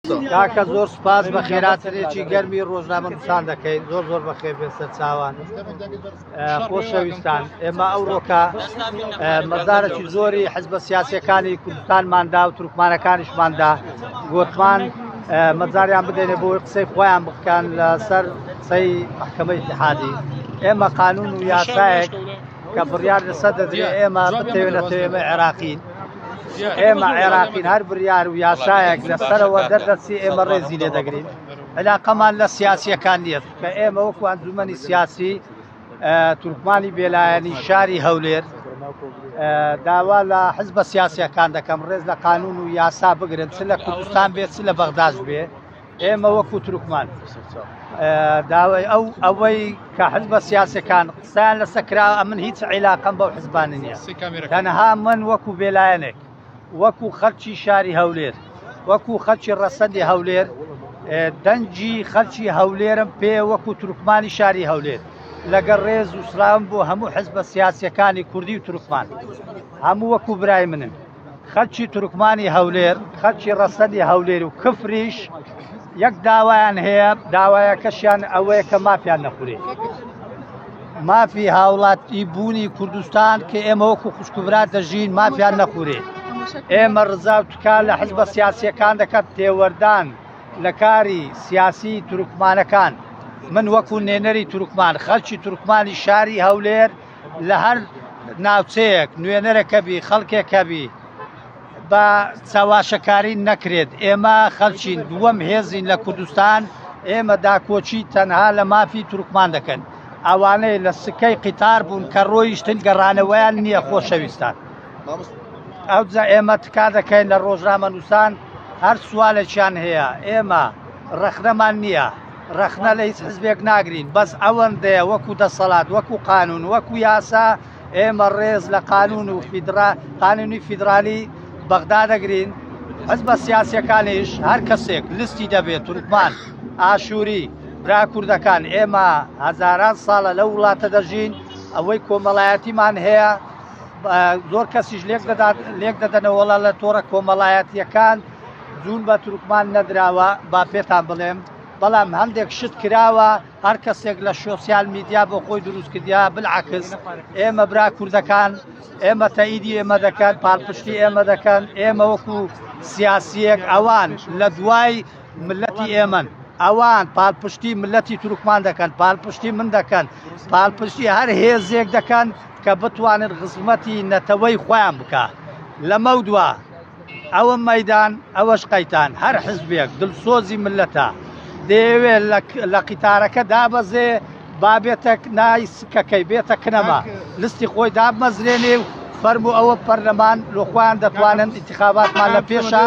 کاکە زۆر سپاس بە خێراتێکی گەرمی ڕۆژنامەنووسان دەکەین زۆر زۆر بەخێر بێسەر چاوان خۆشەویستان ئێمە ئەوڕۆکە مەزارێکی زۆری حزبە سیاسیەکانی کوردستانماندا و تورکمانەکانیشماندا گوتمان مەزاریان بدەنێ بۆی قسەی خۆیان بکەن لەسەر قسەی محکەمەی ئیتحادی ئێمە قانون و یاسایەک کە بڕیار لەسەر دەدرێت ئێمە بتەوێنێتەوە ئێمە عێراقین ئێمە عێراقین هەر بڕیار و یاسایەک لەسەرەوە دەردەچی ئێمە ڕێزی لێ دەگرین علاقەمان لە سیاسیەکان نییت کە ئێمە وەکو ئەنجومەنی سیاسی تورکمانی بێلایەنی شاری هەولێر داوا لە حزبە سیاسیەکان دەکەم ڕێز لە قانون و یاسا بگرن چ لە کوردستان بێت چ لە بەغداد بێ ئێمە وەکو تورکمان داوای ئەوەی کە حزبە سیاسەکان قسەیان لەسەر کراوە من هیچ عیلاقەم بەو حزبانە نییە تەنها من وەکو بێلایەنێک وەکو خەڵکی شاری هەولێر وەکو خەڵکی ڕەسەندی هەولێر دەنجی خەڵکی هەولێرم پێ وەکو تورکمانی شاری هەولێر لەگەڵ ڕێز و سلااوم بۆ هەموو حزبە سیاسیەکانی کوردی و تورکمان هەموو وەکو برای منن خەڵکی تورکمانی هەولێر خەڵکی ڕەسەندی هەولێر و کفریش یەک داوایان هەیە داوایەکەشیان ئەوەیە کە مافیان نەخورێ مافی هاوڵاتی بوونی کوردستان کە ئێمە وەکو خوشکبرات دەژین مافیان نەخورێ ئێمە ڕزا و تکال لە حزبە سیاسیەکان دەکات تێوەردان لە کاری سیاسی تورکمانەکان من وەکو نوێنەری تورکمان خەڵکی تورکمانی شاری هەولێر لە هەر ناوچەیەک نوێنەرەکەبی خەڵکێکەبی بە چاواشەکاری نەکرێت ئێمە خەڵچین دووەم هێزین لە کوردستان ئێمە داکۆچی تەنها لە مافی تورکمان دەکەن ئەوانەی لە سکەی قیتار بوون کە ڕۆیشتن گەڕانەوەیان نییە خۆشەویستان ئەوجا ئێمە تکا دەکەین لە ڕۆژنامەنووسان هەر سوالێکیان هەیە ئێمە ڕەخنەمان نییە ڕەخنە لە هیچ حزبێک ناگرین بەس ئەوەندەیە وەکو دەسەڵات وەکو قانون وەکو یاسا ئێمە ڕێز لە قانون و قانونی فیدرالی بەغدا دەگرین حزبە سیاسیەکانیش هەر کەسێک لیستی دەبێت تورکمان ئاشووری برا کوردەکان ئێمە هەزاران ساڵە لەو وڵاتە دەژین ئەوەی کۆمەڵایەتیمان هەیە زۆر کەسیش لێک دەدەنەوەڵە لە تۆڕە کۆمەڵایەتیەکان جوون بە تورکمان نەدراوە با پێتان بڵێم بەڵام هەندێک شت کراوە هەر کەسێک لە سۆسیال میدیا بۆ خۆی دروست کردیا بالعکس ئێمە برا کوردەکان ئێمە تەئیدی ئێمە دەکەن پاڵپشتی ئێمە دەکەن ئێمە وەکو سیاسیەک ئەوان لە دوای ملەتی ئێمەن ئەوان پاڵپشتی ملەتی تورکمان دەکەن پاڵپشتی من دەکەن پاڵپشتی هەر هێزێک دەکەن کە بتوانن خزمەتی نەتەوەی خۆیان بکە لەمە دووە ئەوە مەیدان ئەوەش قەیتان هەر حزبێک دڵسۆزی ملەتە دەیەوێت لە قیتارەکە دابەزێ بابێتە نایسکەکەی بێتە کنەما لستی خۆی دابمەزرێنێ و فەرموو ئەوە پەرلەمان لۆخوایان دەتوانن ئینتیخاباتمان لە پێشە